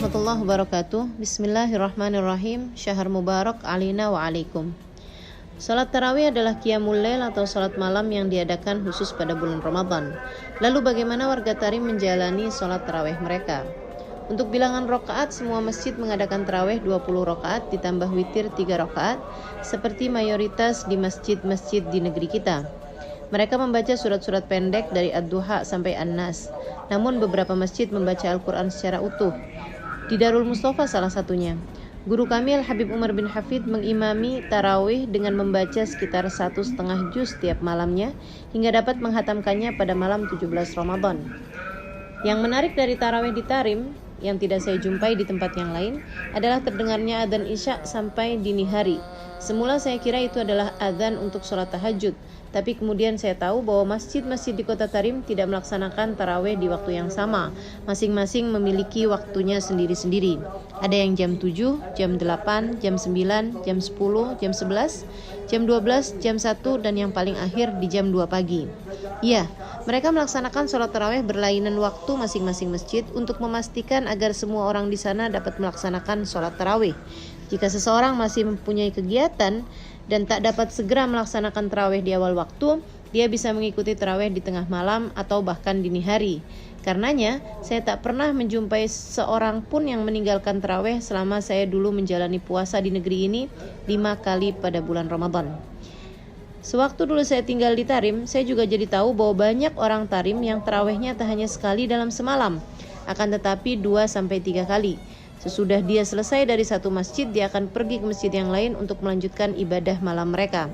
warahmatullahi wabarakatuh. Bismillahirrahmanirrahim. Syahr Mubarak alina wa alaikum. Salat tarawih adalah qiyamul lail atau salat malam yang diadakan khusus pada bulan Ramadan. Lalu bagaimana warga Tarim menjalani salat tarawih mereka? Untuk bilangan rakaat, semua masjid mengadakan tarawih 20 rakaat ditambah witir 3 rakaat seperti mayoritas di masjid-masjid di negeri kita. Mereka membaca surat-surat pendek dari Ad-Duha sampai An-Nas. Namun beberapa masjid membaca Al-Quran secara utuh. Di Darul Mustafa salah satunya. Guru kami Al-Habib Umar bin Hafid mengimami tarawih dengan membaca sekitar 1,5 juz tiap malamnya hingga dapat menghatamkannya pada malam 17 Ramadan. Yang menarik dari tarawih di Tarim yang tidak saya jumpai di tempat yang lain adalah terdengarnya adzan Isya sampai dini hari. Semula saya kira itu adalah adzan untuk sholat tahajud, tapi kemudian saya tahu bahwa masjid-masjid di kota Tarim tidak melaksanakan tarawih di waktu yang sama. Masing-masing memiliki waktunya sendiri-sendiri. Ada yang jam 7, jam 8, jam 9, jam 10, jam 11, jam 12, jam 1, dan yang paling akhir di jam 2 pagi. Iya, mereka melaksanakan sholat tarawih berlainan waktu masing-masing masjid untuk memastikan agar semua orang di sana dapat melaksanakan sholat tarawih. Jika seseorang masih mempunyai kegiatan dan tak dapat segera melaksanakan tarawih di awal waktu, dia bisa mengikuti tarawih di tengah malam atau bahkan dini hari. Karenanya, saya tak pernah menjumpai seorang pun yang meninggalkan tarawih selama saya dulu menjalani puasa di negeri ini 5 kali pada bulan Ramadan. Sewaktu dulu saya tinggal di Tarim, saya juga jadi tahu bahwa banyak orang Tarim yang tarawihnya tak hanya sekali dalam semalam, akan tetapi 2-3 kali. Sesudah dia selesai dari satu masjid, dia akan pergi ke masjid yang lain untuk melanjutkan ibadah malam mereka.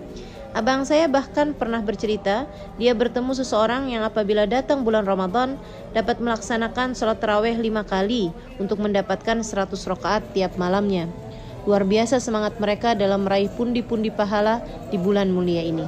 Abang saya bahkan pernah bercerita, dia bertemu seseorang yang apabila datang bulan Ramadan dapat melaksanakan sholat tarawih 5 kali untuk mendapatkan 100 rakaat tiap malamnya. Luar biasa semangat mereka dalam meraih pundi-pundi pahala di bulan mulia ini.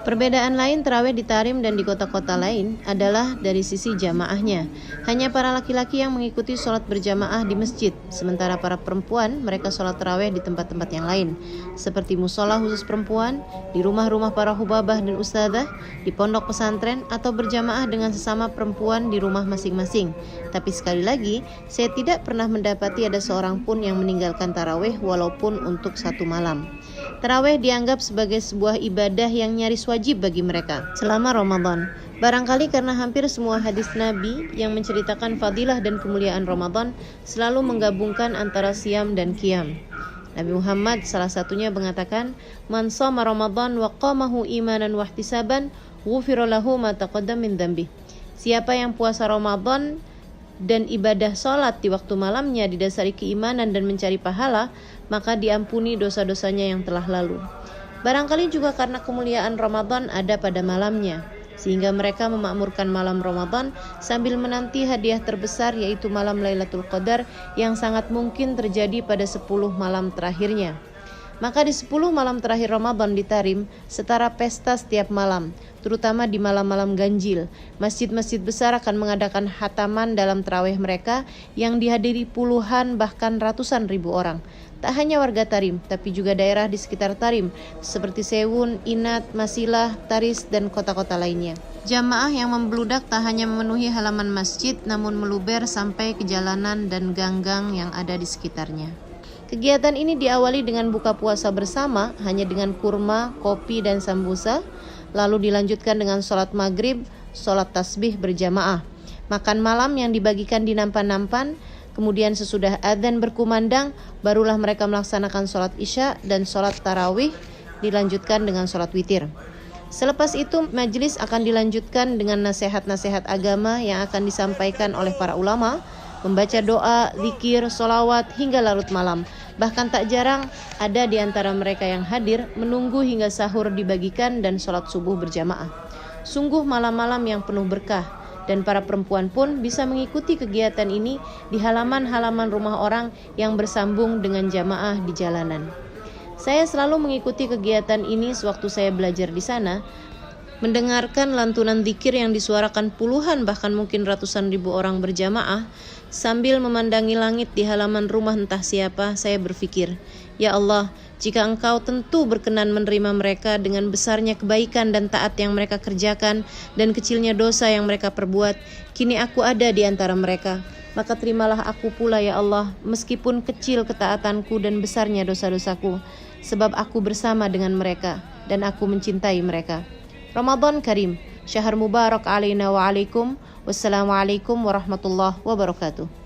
Perbedaan lain tarawih di Tarim dan di kota-kota lain adalah dari sisi jamaahnya. Hanya para laki-laki yang mengikuti sholat berjamaah di masjid, sementara para perempuan mereka sholat tarawih di tempat-tempat yang lain, seperti musola khusus perempuan, di rumah-rumah para hubabah dan ustadzah, di pondok pesantren, atau berjamaah dengan sesama perempuan di rumah masing-masing. Tapi sekali lagi, saya tidak pernah mendapati ada seorang pun yang meninggalkan tarawih walaupun untuk satu malam. Tarawih dianggap sebagai sebuah ibadah yang nyaris wajib bagi mereka selama Ramadan. Barangkali karena hampir semua hadis Nabi yang menceritakan fadilah dan kemuliaan Ramadan selalu menggabungkan antara siam dan qiyam. Nabi Muhammad salah satunya mengatakan, "Man shoma Ramadan wa qamahu imanan wa ihtisaban, ghufira lahu ma taqaddama min dzambi." Siapa yang puasa Ramadan dan ibadah salat di waktu malamnya didasari keimanan dan mencari pahala, maka diampuni dosa-dosanya yang telah lalu. Barangkali juga karena kemuliaan Ramadan ada pada malamnya, sehingga mereka memakmurkan malam Ramadan sambil menanti hadiah terbesar yaitu malam Lailatul Qadar yang sangat mungkin terjadi pada 10 malam terakhirnya. Maka di 10 malam terakhir Ramadan di Tarim setara pesta setiap malam, terutama di malam-malam ganjil. Masjid-masjid besar akan mengadakan khataman dalam tarawih mereka yang dihadiri puluhan bahkan ratusan ribu orang. Tak hanya warga Tarim, tapi juga daerah di sekitar Tarim seperti Sewun, Inat, Masilah, Taris, dan kota-kota lainnya. Jamaah yang membludak tak hanya memenuhi halaman masjid, namun meluber sampai ke jalanan dan gang-gang yang ada di sekitarnya. Kegiatan ini diawali dengan buka puasa bersama hanya dengan kurma, kopi, dan sambusa, lalu dilanjutkan dengan sholat maghrib, sholat tasbih berjamaah, makan malam yang dibagikan di nampan-nampan, kemudian sesudah adzan berkumandang, barulah mereka melaksanakan sholat isya dan sholat tarawih dilanjutkan dengan sholat witir. Selepas itu majelis akan dilanjutkan dengan nasihat-nasihat agama yang akan disampaikan oleh para ulama, membaca doa, zikir, sholawat hingga larut malam. Bahkan tak jarang ada di antara mereka yang hadir menunggu hingga sahur dibagikan dan sholat subuh berjamaah. Sungguh malam-malam yang penuh berkah, dan para perempuan pun bisa mengikuti kegiatan ini di halaman-halaman rumah orang yang bersambung dengan jamaah di jalanan. Saya selalu mengikuti kegiatan ini sewaktu saya belajar di sana, mendengarkan lantunan zikir yang disuarakan puluhan bahkan mungkin ratusan ribu orang berjamaah. Sambil memandangi langit di halaman rumah entah siapa, saya berpikir, "Ya Allah, jika Engkau tentu berkenan menerima mereka dengan besarnya kebaikan dan taat yang mereka kerjakan dan kecilnya dosa yang mereka perbuat, kini aku ada di antara mereka. maka terimalah aku pula ya Allah, meskipun kecil ketaatanku dan besarnya dosa-dosaku, sebab aku bersama dengan mereka dan aku mencintai mereka. Ramadan Karim, syahr mubarak alaina wa alaikum. Wassalamualaikum warahmatullahi wabarakatuh.